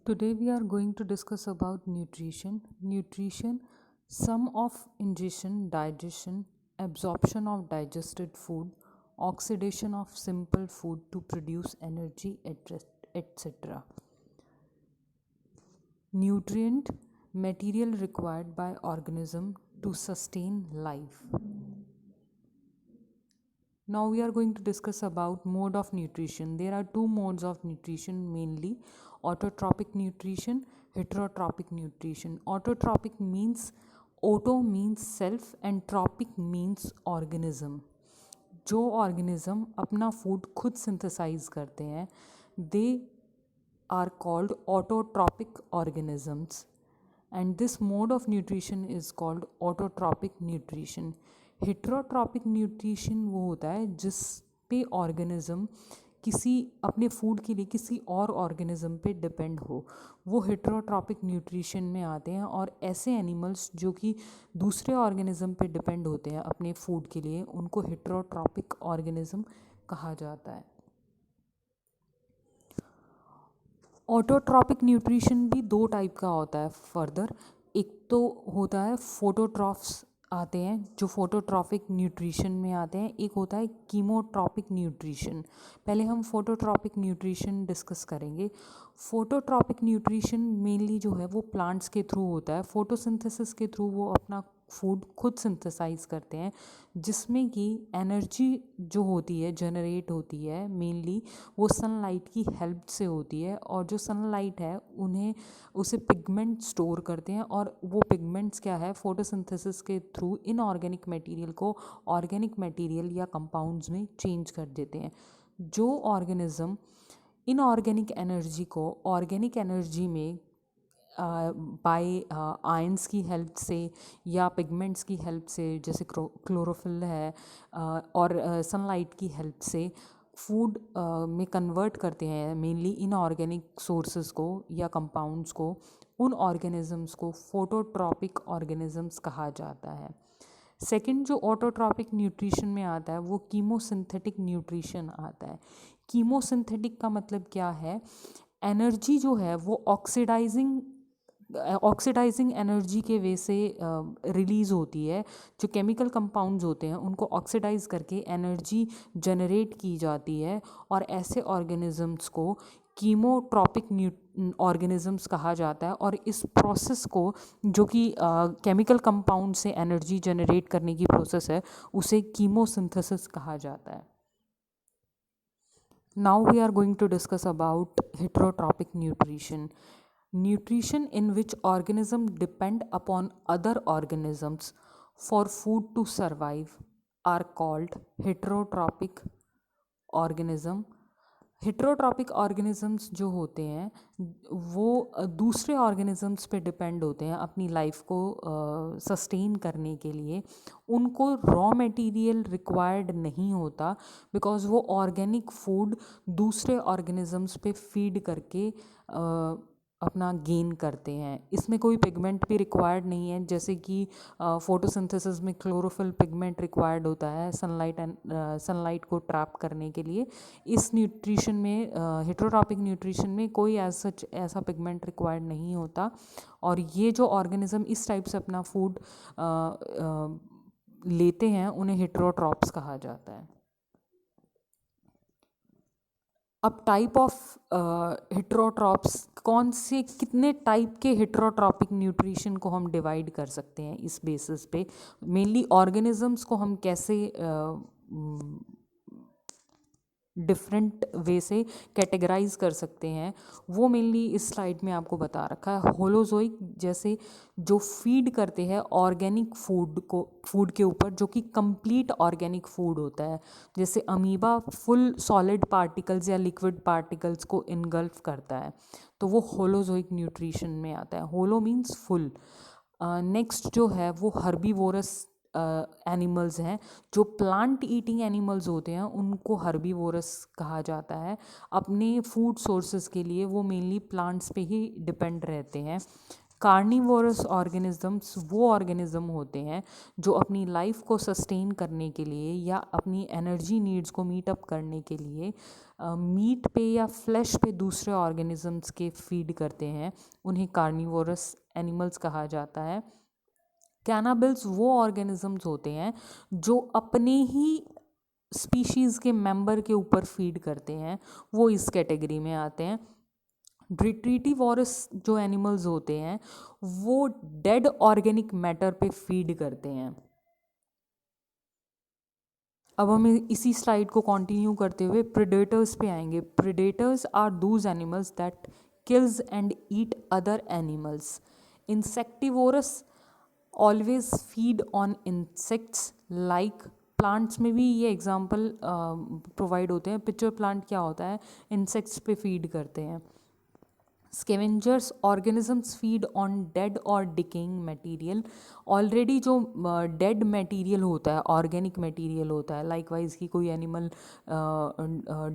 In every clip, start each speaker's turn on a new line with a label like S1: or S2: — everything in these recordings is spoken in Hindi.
S1: Today we are going to discuss about nutrition. Nutrition, sum of ingestion, digestion, absorption of digested food, oxidation of simple food to produce energy, etc. Nutrient, material required by organism to sustain life. Now we are going to discuss about mode of nutrition. There are two modes of nutrition mainly: autotrophic nutrition, heterotrophic nutrition. Autotrophic means, auto means self and trophic means organism. जो ऑर्गेनिज्म अपना फूड खुद सिंथेसाइज करते हैं they are called autotrophic organisms, and this mode of nutrition is called autotrophic nutrition. Heterotrophic nutrition वो होता है जिस पे ऑर्गेनिज्म किसी अपने फूड के लिए किसी और ऑर्गेनिज्म पे डिपेंड हो, वो हेट्रोट्रॉपिक न्यूट्रिशन में आते हैं. और ऐसे एनिमल्स जो कि दूसरे ऑर्गेनिज्म पे डिपेंड होते हैं अपने फूड के लिए, उनको हेट्रोट्रॉपिक ऑर्गेनिज्म कहा जाता है. ऑटोट्रॉपिक न्यूट्रिशन भी दो टाइप का होता है फर्दर. एक तो होता है फोटोट्रॉफ्स आते हैं जो फोटोट्रॉपिक न्यूट्रिशन में आते हैं, एक होता है कीमोट्रॉपिक न्यूट्रिशन. पहले हम फोटोट्रॉपिक न्यूट्रिशन डिस्कस करेंगे. फोटोट्रॉपिक न्यूट्रिशन मेनली जो है वो प्लांट्स के थ्रू होता है. फोटोसिंथेसिस के थ्रू वो अपना फूड खुद सिंथेसाइज करते हैं, जिसमें कि एनर्जी जो होती है जनरेट होती है मेनली वो सनलाइट की हेल्प से होती है. और जो सनलाइट है उन्हें उसे पिगमेंट स्टोर करते हैं, और वो पिगमेंट्स क्या है, फोटोसिंथेसिस के थ्रू इनऑर्गेनिक मटेरियल को ऑर्गेनिक मटेरियल या कंपाउंड्स में चेंज कर देते हैं. जो ऑर्गेनिज्म इनऑर्गेनिक एनर्जी को ऑर्गेनिक एनर्जी में बाय आयंस की हेल्प से या पिगमेंट्स की हेल्प से, जैसे क्लोरोफिल है, और सनलाइट की हेल्प से फूड में कन्वर्ट करते हैं मेनली इनऑर्गेनिक सोर्सेज को या कंपाउंड्स को, उन ऑर्गेनिजम्स को फोटोट्रॉपिक ऑर्गेनिजम्स कहा जाता है. सेकंड जो ऑटोट्रॉपिक न्यूट्रिशन में आता है वो कीमोसिंथेटिक न्यूट्रिशन आता है. कीमोसिंथेटिक का मतलब क्या है, एनर्जी जो है वो ऑक्सीडाइजिंग एनर्जी के वे से रिलीज़ होती है. जो केमिकल कंपाउंड्स होते हैं उनको ऑक्सीडाइज करके एनर्जी जनरेट की जाती है, और ऐसे ऑर्गेनिजम्स को कीमोट्रॉपिक ऑर्गेनिजम्स कहा जाता है. और इस प्रोसेस को, जो कि केमिकल कंपाउंड से एनर्जी जनरेट करने की प्रोसेस है, उसे कीमोसिंथेसिस कहा जाता है. Now we are going to discuss about heterotrophic nutrition. Nutrition in which organisms depend upon other organisms for food to survive are called heterotrophic organism. Heterotrophic organisms जो होते हैं वो दूसरे ऑर्गेनिजम्स पे डिपेंड होते हैं अपनी लाइफ को सस्टेन करने के लिए. उनको रॉ मटेरियल रिक्वायर्ड नहीं होता, बिकॉज वो ऑर्गेनिक फूड दूसरे ऑर्गेनिजम्स पे फीड करके अपना गेन करते हैं. इसमें कोई पिगमेंट भी रिक्वायर्ड नहीं है, जैसे कि फोटोसिंथेसिस में क्लोरोफिल पिगमेंट रिक्वायर्ड होता है सनलाइट को ट्रैप करने के लिए. इस न्यूट्रिशन में, हेटेरोट्रॉपिक न्यूट्रिशन में, कोई ऐसा पिगमेंट रिक्वायर्ड नहीं होता. और ये जो ऑर्गेनिज्म इस टाइप से अपना फूड लेते हैं उन्हें हेटेरोट्रॉप्स कहा जाता है. अब टाइप ऑफ हेटेरोट्रॉप्स, कौन से कितने टाइप के हेटेरोट्रॉपिक न्यूट्रिशन को हम डिवाइड कर सकते हैं इस बेसिस पे, मेनली ऑर्गेनिजम्स को हम कैसे डिफरेंट वे से कैटेगराइज कर सकते हैं, वो मेनली इस स्लाइड में आपको बता रखा है. होलोजोइक, जैसे जो फीड करते हैं ऑर्गेनिक फूड के ऊपर, जो कि कंप्लीट ऑर्गेनिक फूड होता है. जैसे अमीबा फुल सॉलिड पार्टिकल्स या लिक्विड पार्टिकल्स को इनगल्फ करता है, तो वो होलोजोइक न्यूट्रिशन में आता है. होलो मीन्स फुल. नेक्स्ट जो है वो हर्बीवोरस एनिमल्स हैं. जो प्लांट ईटिंग एनिमल्स होते हैं उनको हर्बीवोरस कहा जाता है. अपने फूड सोर्सेज के लिए वो मेनली प्लांट्स पे ही डिपेंड रहते हैं. कार्निवोरस ऑर्गेनिजम्स वो ऑर्गेनिज्म होते हैं जो अपनी लाइफ को सस्टेन करने के लिए या अपनी एनर्जी नीड्स को मीट अप करने के लिए मीट पे या फ्लैश पे दूसरे ऑर्गेनिजम्स के फीड करते हैं, उन्हें कार्निवोरस एनिमल्स कहा जाता है। कैनाबिल्स वो ऑर्गेनिजम्स होते हैं जो अपने ही स्पीशीज़ के मेंबर के ऊपर फीड करते हैं, वो इस कैटेगरी में आते हैं। डिट्रीटिवोरस जो एनिमल्स होते हैं वो डेड ऑर्गेनिक मैटर पे फीड करते हैं। अब हम इसी स्लाइड को कंटिन्यू करते हुए प्रेडेटर्स पे आएंगे। Predators are those animals that kills and eat other animals. Insectivorous always feed on insects like plants में भी ये एग्जांपल प्रोवाइड होते हैं। पिक्चर प्लांट क्या होता है, इंसेक्ट्स पे फीड करते हैं। Scavengers organisms feed on dead और डिकेइंग मटेरियल। ऑलरेडी जो डेड मटेरियल होता है, ऑर्गेनिक मटेरियल होता है, लाइकवाइज की कोई एनिमल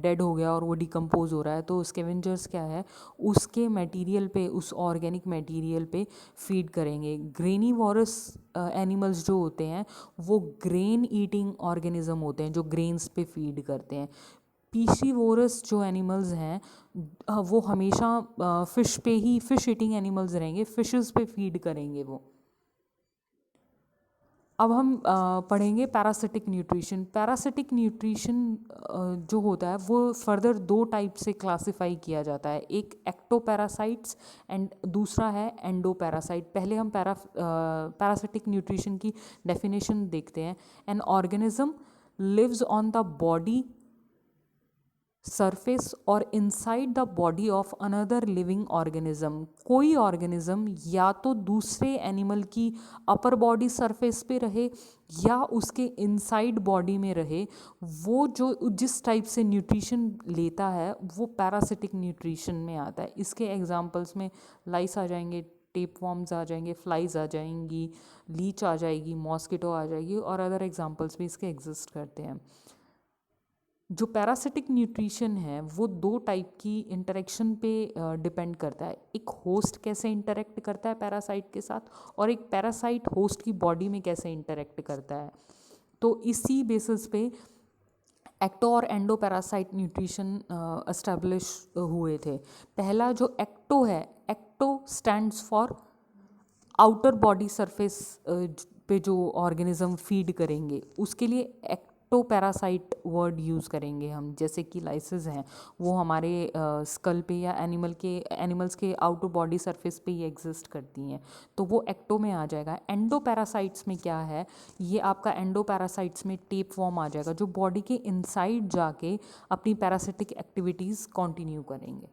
S1: डेड हो गया और वो डिकम्पोज हो रहा है, तो स्केवेंजर्स क्या है, उसके मटेरियल पे, उस ऑर्गेनिक मटेरियल पे फीड करेंगे। ग्रेनीवोरस एनिमल्स जो होते हैं वो ग्रेन ईटिंग ऑर्गेनिज्म होते हैं जो ग्रेन्स पे फीड करते हैं। पीसीवोरस जो एनिमल्स हैं वो हमेशा फिश पे ही, फिश ईटिंग एनिमल्स रहेंगे, फिशेस पे फीड करेंगे वो। अब हम पढ़ेंगे पैरासिटिक न्यूट्रिशन। पैरासिटिक न्यूट्रिशन जो होता है वो फर्दर दो टाइप से क्लासिफाई किया जाता है, एक एक्टोपैरासाइट्स एंड दूसरा है एंडोपैरासाइट। पहले हम पैरासिटिक न्यूट्रिशन की डेफिनेशन देखते हैं। An organism lives on the body surface और inside the body of another living organism. कोई ऑर्गेनिज्म या तो दूसरे एनिमल की अपर बॉडी सरफेस पे रहे या उसके इनसाइड बॉडी में रहे, वो जो जिस टाइप से न्यूट्रिशन लेता है वो पैरासिटिक न्यूट्रिशन में आता है। इसके एग्जांपल्स में लाइस आ जाएंगे, टेप वॉर्म्स आ जाएंगे, फ्लाइज आ जाएंगी, लीच आ जाएगी, मॉस्किटो आ जाएगी, और अदर एग्जांपल्स भी इसके एग्जिस्ट करते हैं। जो पैरासिटिक न्यूट्रिशन है वो दो टाइप की इंटरेक्शन पे डिपेंड करता है। एक होस्ट कैसे इंटरेक्ट करता है पैरासाइट के साथ, और एक पैरासाइट होस्ट की बॉडी में कैसे इंटरेक्ट करता है। तो इसी बेसिस पे एक्टो और एंडो पैरासाइट न्यूट्रिशन एस्टेब्लिश हुए थे। पहला जो एक्टो है, ecto stands for outer body surface पे जो ऑर्गेनिज्म फीड करेंगे उसके लिए एक्टो पैरासाइट वर्ड यूज़ करेंगे हम। जैसे कि लाइसेस हैं वो हमारे स्कल पे या एनिमल्स के आउटर बॉडी सरफेस पे ही एग्जिस्ट करती हैं, तो वो एक्टो में आ जाएगा। एंडो पैरासाइट्स में क्या है, ये आपका एंडो पैरासाइट्स में टेप फॉर्म आ जाएगा जो बॉडी के इनसाइड जाके अपनी पैरासिटिक एक्टिविटीज़ कंटिन्यू करेंगे।